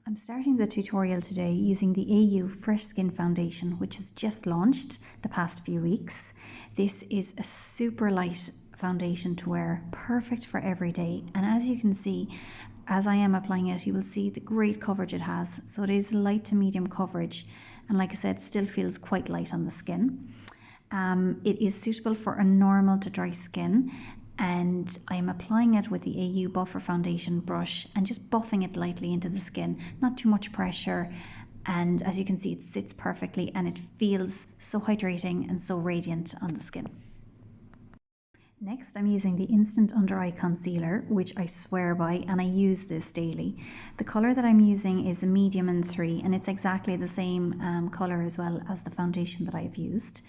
I'm starting the tutorial today using the AYU Fresh Skin Foundation, which has just launched the past few weeks. This is a super light foundation to wear, perfect for every day. And as you can see, as I am applying it, you will see the great coverage it has. So it is light to medium coverage. And like I said, still feels quite light on the skin. It is suitable for a normal to dry skin. And I am applying it with the AYU Buffer Foundation brush and just buffing it lightly into the skin, not too much pressure. And as you can see, it sits perfectly and it feels so hydrating and so radiant on the skin. Next, I'm using the Instant Under Eye Concealer, which I swear by, and I use this daily. The colour that I'm using is a medium in 3, and it's exactly the same colour as well as the foundation that I've used.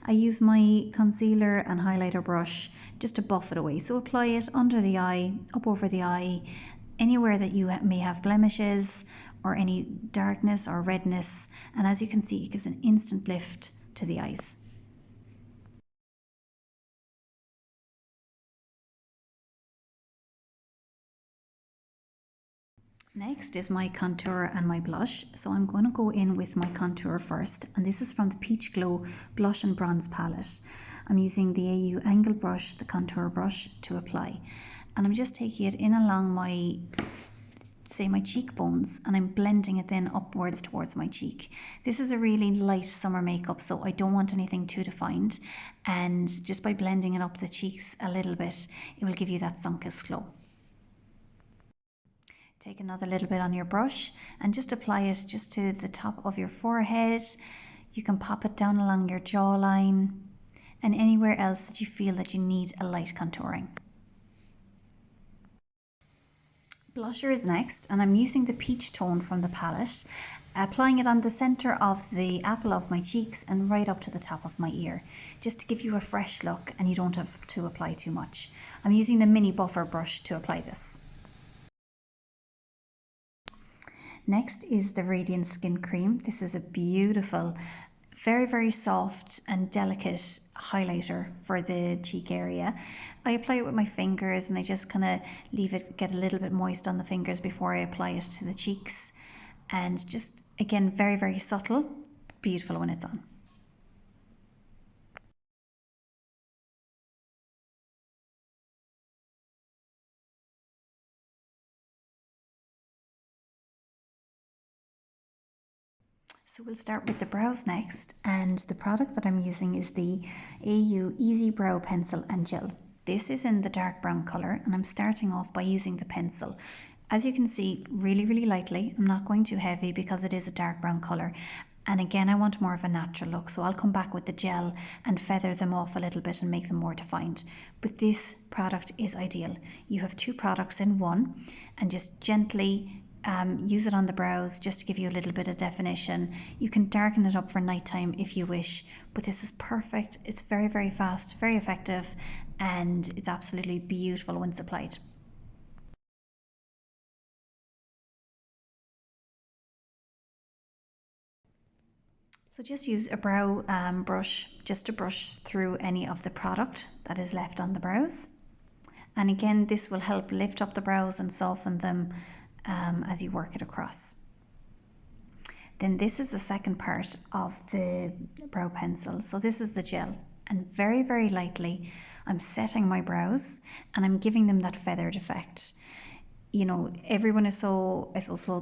I use my concealer and highlighter brush just to buff it away. So apply it under the eye, up over the eye, anywhere that you may have blemishes or any darkness or redness. And as you can see, it gives an instant lift to the eyes. Next is my contour and my blush. So I'm going to go in with my contour first, and this is from the Peach Glow Blush and Bronze palette. I'm using the AYU Angle brush, the contour brush, to apply. And I'm just taking it in along my cheekbones, and I'm blending it then upwards towards my cheek. This is a really light summer makeup, so I don't want anything too defined. And just by blending it up the cheeks a little bit, it will give you that sun-kissed glow. Take another little bit on your brush and just apply it just to the top of your forehead. You can pop it down along your jawline and anywhere else that you feel that you need a light contouring. Blusher is next, and I'm using the peach tone from the palette, applying it on the center of the apple of my cheeks and right up to the top of my ear, just to give you a fresh look and you don't have to apply too much. I'm using the mini buffer brush to apply this. Next is the Radiant Skin Cream. This is a beautiful, very, very soft and delicate highlighter for the cheek area. I apply it with my fingers and I just kind of leave it get a little bit moist on the fingers before I apply it to the cheeks. And just, again, very, very subtle, beautiful when it's on. So we'll start with the brows next, and the product that I'm using is the AYU Easy Brow Pencil and Gel. This is in the dark brown colour, and I'm starting off by using the pencil. As you can see, really, really lightly. I'm not going too heavy because it is a dark brown colour. And again, I want more of a natural look, so I'll come back with the gel and feather them off a little bit and make them more defined. But this product is ideal. You have 2 products in one, and just gently use it on the brows just to give you a little bit of definition. You can darken it up for nighttime if you wish, but this is perfect. It's very, very fast, very effective, and it's absolutely beautiful once applied. So just use a brow brush just to brush through any of the product that is left on the brows. And again, this will help lift up the brows and soften them as you work it across. Then this is the second part of the brow pencil. So this is the gel, and very, very lightly I'm setting my brows and I'm giving them that feathered effect. You know, everyone is so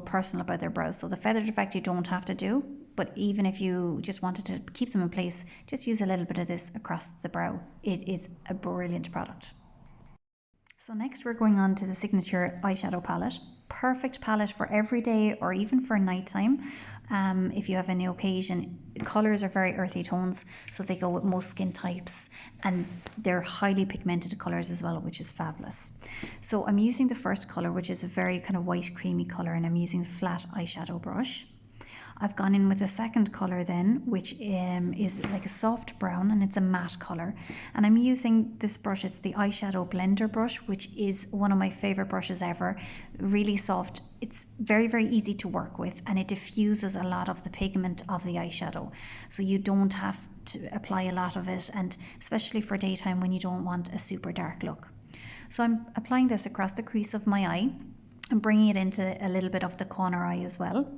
personal about their brows, so the feathered effect you don't have to do, but even if you just wanted to keep them in place, just use a little bit of this across the brow. It is a brilliant product. So next we're going on to the Signature Eyeshadow Palette. Perfect palette for every day or even for nighttime. If you have any occasion, colours are very earthy tones, so they go with most skin types, and they're highly pigmented colours as well, which is fabulous. So I'm using the first colour, which is a very kind of white creamy colour, and I'm using the flat eyeshadow brush. I've gone in with the second colour then, which is like a soft brown, and it's a matte colour. And I'm using this brush, it's the Eyeshadow Blender brush, which is one of my favourite brushes ever. Really soft. It's very, very easy to work with, and it diffuses a lot of the pigment of the eyeshadow. So you don't have to apply a lot of it, and especially for daytime when you don't want a super dark look. So I'm applying this across the crease of my eye. and bringing it into a little bit of the corner eye as well.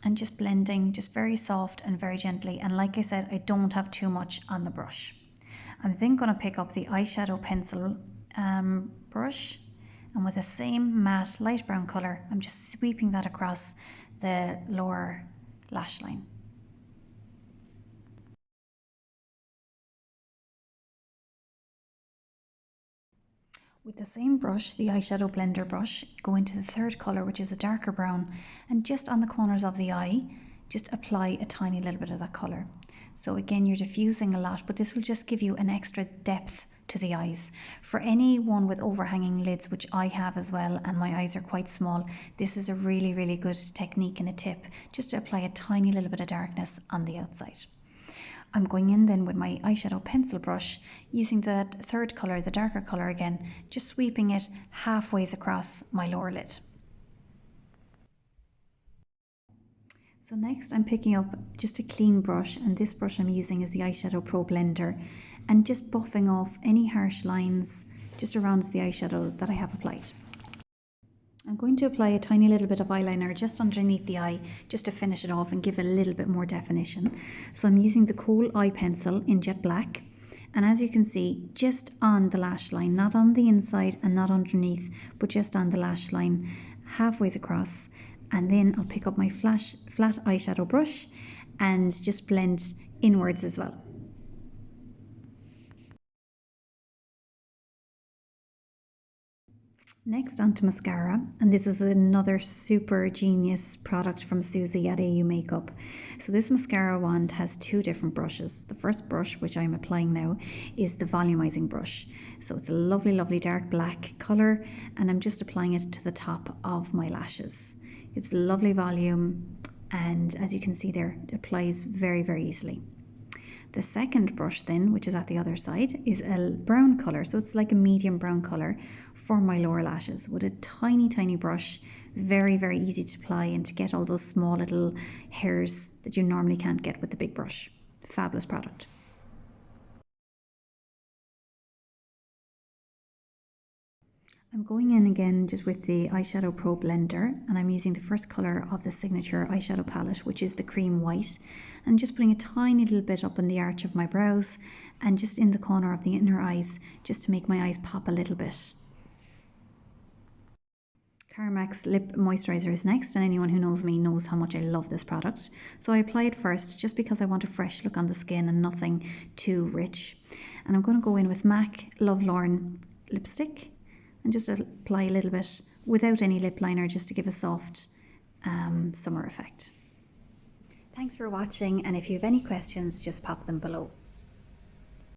And just blending, just very soft and very gently. And like I said, I don't have too much on the brush. I'm then going to pick up the eyeshadow pencil brush, and with the same matte light brown colour, I'm just sweeping that across the lower lash line. With the same brush, the Eyeshadow Blender brush, go into the third colour, which is a darker brown, and just on the corners of the eye, just apply a tiny little bit of that colour. So again, you're diffusing a lot, but this will just give you an extra depth to the eyes. For anyone with overhanging lids, which I have as well, and my eyes are quite small, this is a really, really good technique and a tip, just to apply a tiny little bit of darkness on the outside. I'm going in then with my eyeshadow pencil brush, using that third colour, the darker colour again, just sweeping it halfway across my lower lid. So next I'm picking up just a clean brush, and this brush I'm using is the Eyeshadow Blender, and just buffing off any harsh lines just around the eyeshadow that I have applied. I'm going to apply a tiny little bit of eyeliner just underneath the eye, just to finish it off and give it a little bit more definition. So I'm using the Kohl eye pencil in jet black, and as you can see, just on the lash line, not on the inside and not underneath, but just on the lash line, halfway across. And then I'll pick up my flat eyeshadow brush and just blend inwards as well. Next, onto mascara, and this is another super genius product from Suzie at AYU Makeup. So this mascara wand has two different brushes. The first brush, which I'm applying now, is the volumizing brush. So it's a lovely, lovely dark black colour, and I'm just applying it to the top of my lashes. It's lovely volume, and as you can see there, it applies very, very easily. The second brush then, which is at the other side, is a brown colour. So it's like a medium brown colour for my lower lashes, with a tiny, tiny brush. Very, very easy to apply and to get all those small little hairs that you normally can't get with the big brush. Fabulous product. I'm going in again just with the Eyeshadow Blender, and I'm using the first colour of the signature eyeshadow palette, which is the cream white, and just putting a tiny little bit up in the arch of my brows and just in the corner of the inner eyes, just to make my eyes pop a little bit. Carmax Lip Moisturiser is next, and anyone who knows me knows how much I love this product. So I apply it first just because I want a fresh look on the skin and nothing too rich. And I'm going to go in with MAC Love Lorn lipstick and just apply a little bit without any lip liner, just to give a soft summer effect. Thanks for watching, and if you have any questions, just pop them below.